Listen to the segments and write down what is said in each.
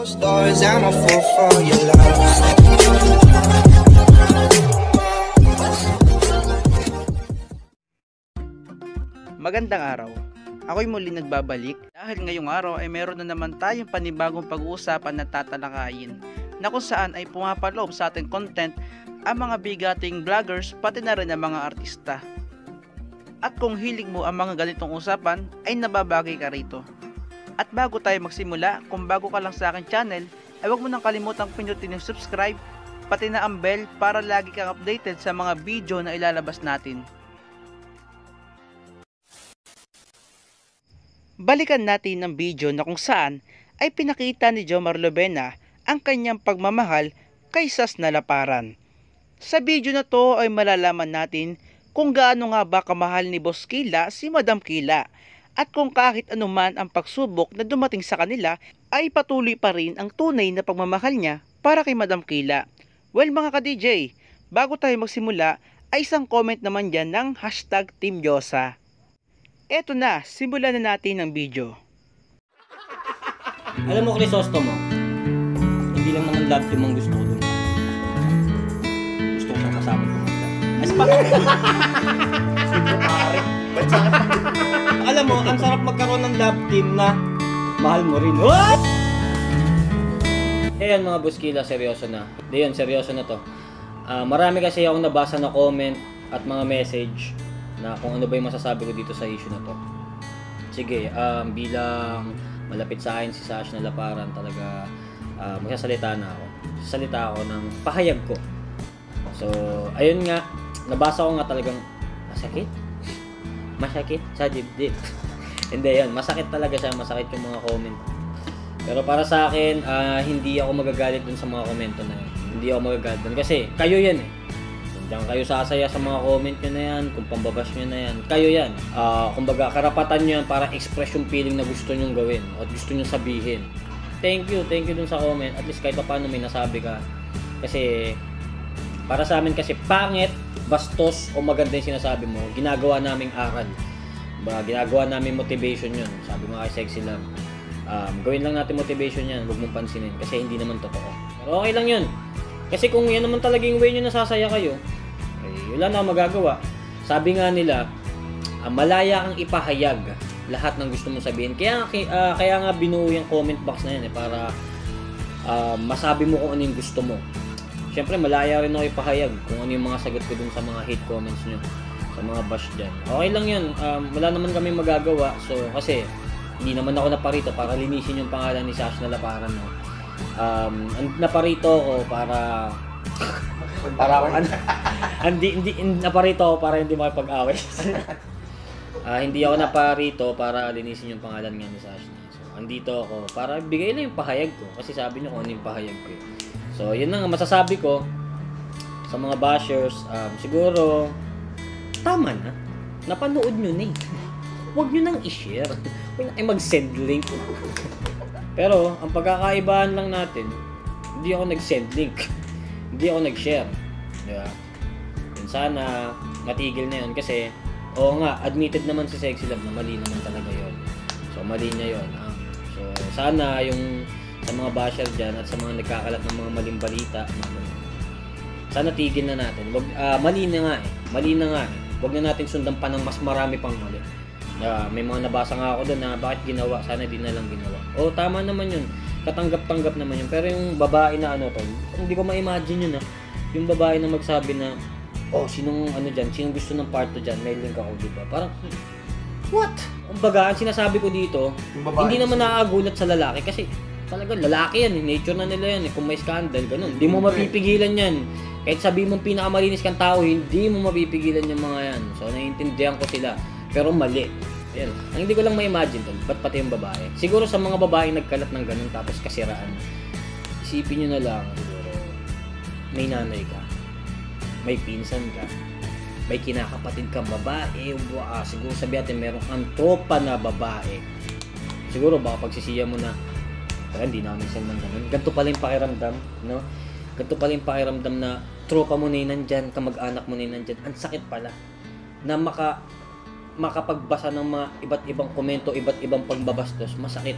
Stars, I'm a fool for your love. Magandang araw. Ako'y muli nagbabalik dahil ngayong araw ay meron na naman tayong panibagong pag-uusapan na tatalakayin na kung saan ay pumapaloob sa ating content ang mga bigating vloggers pati na rin ang mga artista. At kung hilig mo ang mga ganitong usapan ay nababagay ka rito. At bago tayo magsimula, kung bago ka lang sa aking channel, ay huwag mo nang kalimutang pindutin yung subscribe pati na ang bell para lagi kang updated sa mga video na ilalabas natin. Balikan natin ang video na kung saan ay pinakita ni Jomar Lovena ang kanyang pagmamahal kay Sas na Laparan. Sa video na to ay malalaman natin kung gaano nga ba kamahal ni Boss Kila si Madam Kila. At kung kahit anuman ang pagsubok na dumating sa kanila, ay patuloy pa rin ang tunay na pagmamahal niya para kay Madam Kila. Well mga ka-DJ, bago tayo magsimula, ay isang comment naman dyan ng hashtag Team Diyosa. Eto na, simulan na natin ang video. Alam mo, Crisostomo, hindi lang naman love team ang gusto ko dun. Gusto ko siyang kasama ko. As pa! Alam mo, ang sarap magkaroon ng love team na mahal mo rin. What? Ayan mga Boss Kila, seryoso na. Diyan, seryoso na to. Marami kasi akong nabasa na comment at mga message na kung ano ba yung masasabi ko dito sa issue na to. Sige, bilang malapit sa akin si Sash na Laparan, talaga magsasalita na ako. Sasalita ako ng pahayag ko. So, ayun nga, nabasa ko nga talagang masakit. Masakit sa dibdib. Hindi yun, masakit talaga siya, masakit yung mga comment. Pero para sa akin, hindi ako magagalit dun sa mga komento na yun. Hindi ako magagalit dun kasi kayo yan eh. Diyan kayo sasaya sa mga comment nyo na yan, kung pambabash nyo na yan, kayo yan. Kumbaga, karapatan nyo yan para express yung feeling na gusto nyo gawin at gusto nyo sabihin. Thank you dun sa comment. At least kahit pa paano may nasabi ka. Kasi, para sa amin kasi pangit, bastos o maganda yung sinasabi mo, ginagawa naming aral. Ginagawa namin motivation yun. Sabi mo kay Sexy Love, gawin lang natin motivation yan, huwag mong pansinin kasi hindi naman totoo. Pero okay lang yun. Kasi kung yan naman talaga yung way nyo nasasaya kayo, eh, wala na magagawa. Sabi nga nila, malaya kang ipahayag lahat ng gusto mong sabihin. Kaya nga binuo yung comment box na yan para masabi mo kung ano yung gusto mo. Siyempre, malaya rin ako ipahayag kung ano yung mga sagot ko dun sa mga hate comments nyo, sa mga bash dyan. Okay lang yun. Wala naman kami magagawa. So, kasi, hindi naman ako naparito para linisin yung pangalan ni Sash na Laparan. No? Naparito ako para akong ano. Naparito ako para hindi makipag-away. Hindi ako naparito para linisin yung pangalan nga ni Sash. So, andito ako para bigay lang yung pahayag ko. Kasi sabi nyo kung ano yung pahayag ko. So, yun lang ang masasabi ko sa mga bashers. Siguro, tama na. Napanood nyo na eh. Huwag nyo nang i-share. Huwag na mag-send link. Pero, ang pagkakaibahan lang natin, hindi ako nag-send link. Hindi ako nag-share. Diba? Yun sana, matigil na yun. Kasi, oo nga, admitted naman si Sexy Love na mali naman talaga yun. So, mali niya yun. So, sana yung sa mga basher dyan at sa mga nagkakalat ng mga maling balita, sana tigil na natin. Mali na nga eh. Huwag na natin sundan pa ng mas marami pang mali. May mga nabasa nga ako doon na bakit ginawa, sana di na lang ginawa. Tama naman yun. Katanggap-tanggap naman yun. Pero yung babae na hindi ko ma-imagine yun yung babae na magsabi na, sinong sinong gusto ng part 2 dyan, may link ako, diba? Parang, what? Kumbaga, ang sinasabi ko dito, hindi naman nakakagulat sa lalaki kasi talaga lalaki yan, nature na nila yan. Kung may scandal, ganun. Hindi mo mapipigilan yan. Kahit sabi mong pinakamalinis kang tao, hindi mo mapipigilan yung mga yan. So, naiintindihan ko sila. Pero mali. Yan. Ang hindi ko lang ma-imagine to, ba't pati yung babae? Siguro sa mga babae nagkalat ng ganun tapos kasiraan. Isipin nyo na lang, siguro, may nanay ka, may pinsan ka, may kinakapatid kang babae, siguro sabi natin meron kang tropa na babae. Siguro baka pagsisiya mo na, hindi namin send ng ganun. Ganito pala yung pakiramdam, no? Ganito pala yung pakiramdam na tropa mo na yun nandyan, kamag-anak mo na yun nandyan. Ang sakit pala na makapagbasa ng mga iba't ibang komento, iba't ibang pagbabastos, masakit.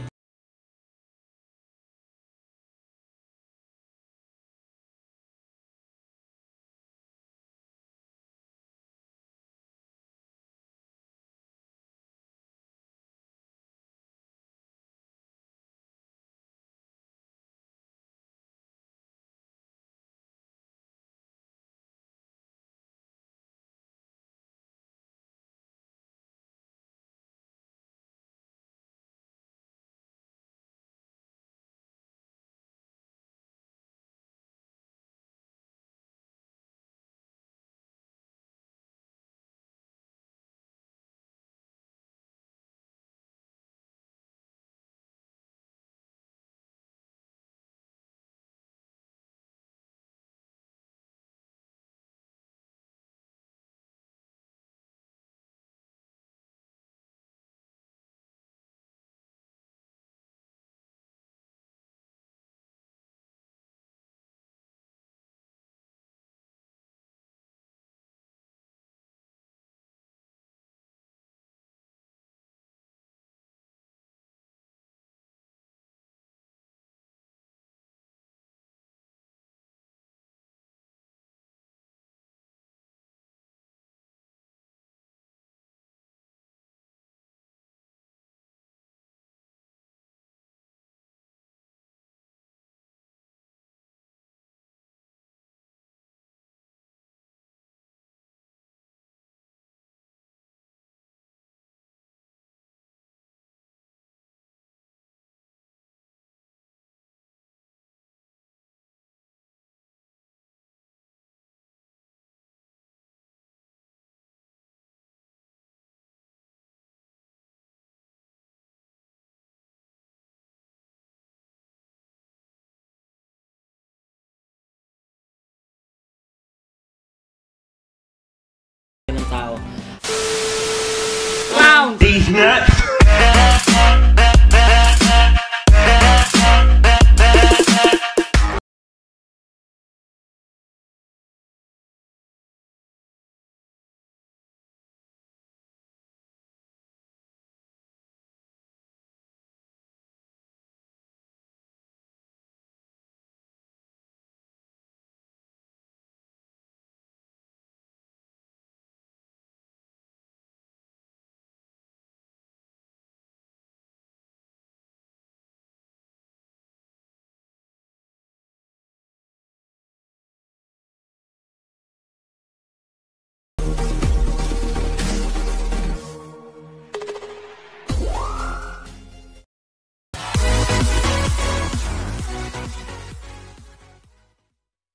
He's not